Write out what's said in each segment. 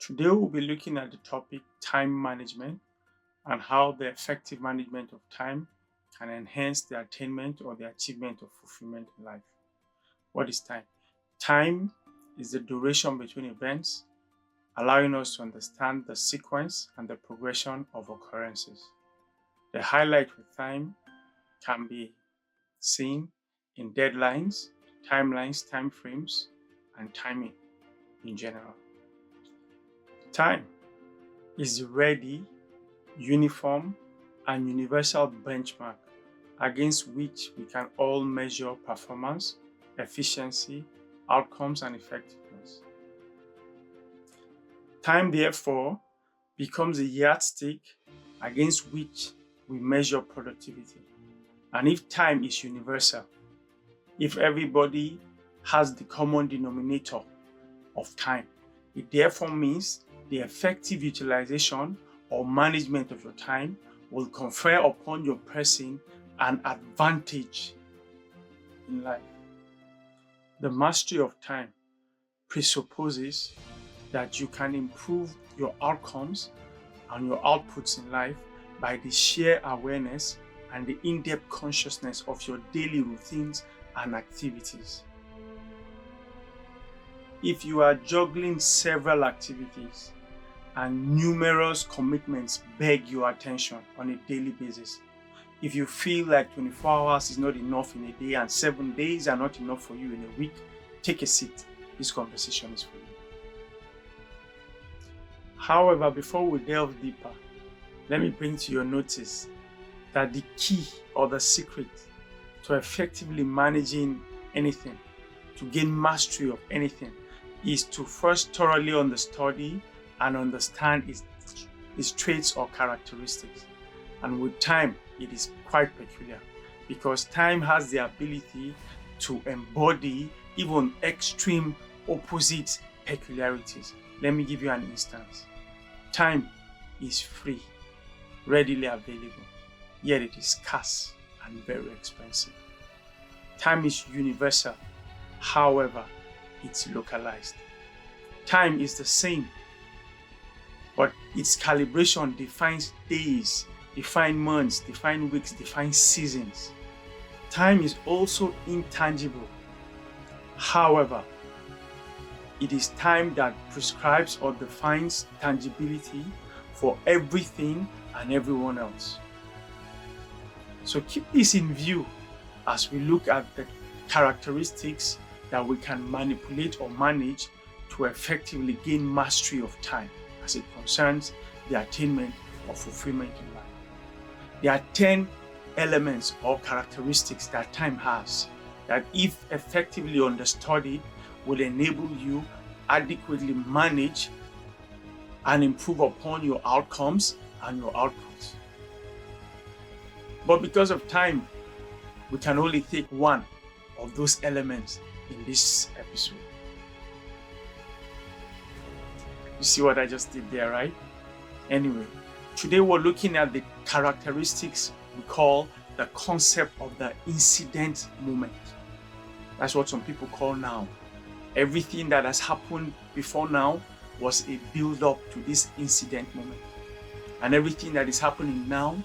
Today, we'll be looking at the topic time management and how the effective management of time can enhance the attainment or the achievement of fulfillment in life. What is time? Time is the duration between events, allowing us to understand the sequence and the progression of occurrences. The highlight with time can be seen in deadlines, timelines, time frames, and timing in general. Time is the ready, uniform, and universal benchmark against which we can all measure performance, efficiency, outcomes, and effectiveness. Time, therefore, becomes a yardstick against which we measure productivity. And if time is universal, if everybody has the common denominator of time, it therefore means the effective utilization or management of your time will confer upon your person an advantage in life. The mastery of time presupposes that you can improve your outcomes and your outputs in life by the sheer awareness and the in-depth consciousness of your daily routines and activities. If you are juggling several activities and numerous commitments beg your attention on a daily basis, if you feel like 24 hours is not enough in a day and 7 days are not enough for you in a week, take a seat. This conversation is for you. However, before we delve deeper, let me bring to your notice that the key or the secret to effectively managing anything, to gain mastery of anything, is to first thoroughly understudy and understand its traits or characteristics. And with time, it is quite peculiar because time has the ability to embody even extreme opposite peculiarities. Let me give you an instance. Time is free, readily available, yet it is scarce and very expensive. Time is universal, however, it's localized. Time is the same, but its calibration defines days, defines months, defines weeks, defines seasons. Time is also intangible. However, it is time that prescribes or defines tangibility for everything and everyone else. So keep this in view as we look at the characteristics that we can manipulate or manage to effectively gain mastery of time as it concerns the attainment of fulfillment in life. There are 10 elements or characteristics that time has that, if effectively understudied, will enable you adequately manage and improve upon your outcomes and your outputs. But because of time, we can only take one of those elements in this episode. You see what I just did there, right? Anyway, today we're looking at the characteristics we call the concept of the incident moment. That's what some people call now. Everything that has happened before now was a build-up to this incident moment. And everything that is happening now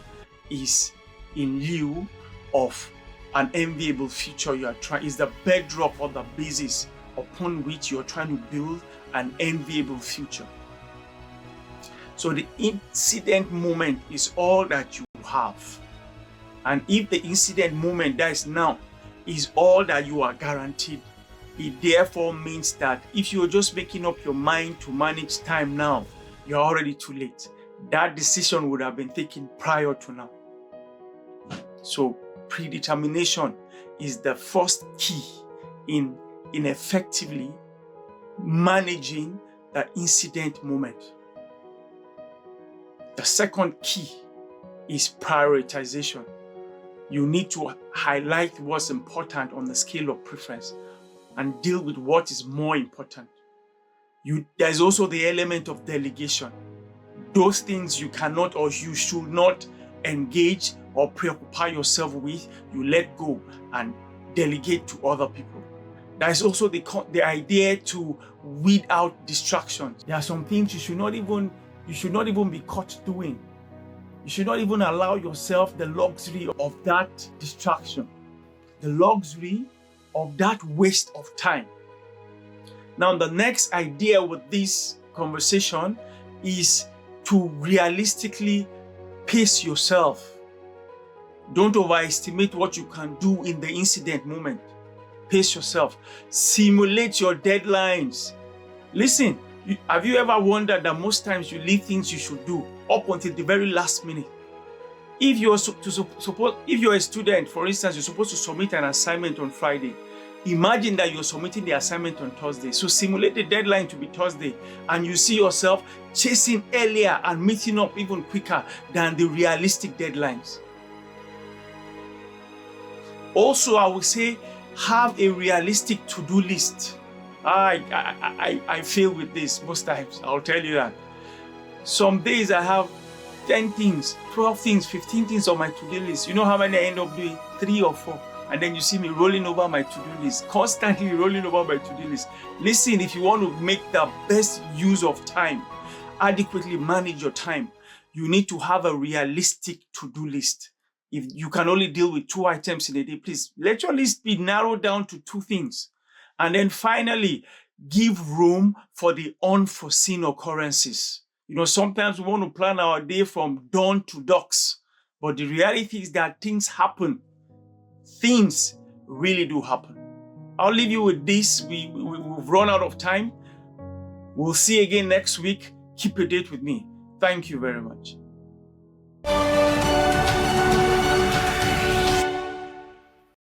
is in lieu of an enviable future you are trying, is the bedrock or the basis upon which you are trying to build an enviable future. So the incident moment is all that you have. And if the incident moment that is now is all that you are guaranteed, it therefore means that if you're just making up your mind to manage time now, you're already too late. That decision would have been taken prior to now. So predetermination is the first key in effectively managing the incident moment. The second key is prioritization. You need to highlight what's important on the scale of preference and deal with what is more important. There's also the element of delegation. Those things you cannot or you should not engage or preoccupy yourself with, you let go and delegate to other people. There is also the idea to weed out distractions. There are some things you should not even be caught doing. You should not even allow yourself the luxury of that distraction, the luxury of that waste of time. Now, the next idea with this conversation is to realistically pace yourself. Don't overestimate what you can do in the incident moment. Pace yourself. Simulate your deadlines. Listen, have you ever wondered that most times you leave things you should do up until the very last minute? If you're a student, for instance, you're supposed to submit an assignment on Friday. Imagine that you're submitting the assignment on Thursday. So simulate the deadline to be Thursday, and you see yourself chasing earlier and meeting up even quicker than the realistic deadlines. Also, I would say have a realistic to-do list. I fail with this most times, I'll tell you that. Some days I have 10 things, 12 things, 15 things on my to-do list. You know how many I end up doing? 3 or 4. And then you see me rolling over my to-do list, constantly rolling over my to-do list. Listen, if you want to make the best use of time, adequately manage your time, you need to have a realistic to-do list. If you can only deal with 2 items in a day, please let your list be narrowed down to 2 things. And then finally, give room for the unforeseen occurrences. Sometimes we want to plan our day from dawn to dusk, but the reality is that things happen. Things really do happen. I'll leave you with this. We've run out of time. We'll see you again next week. Keep a date with me. Thank you very much.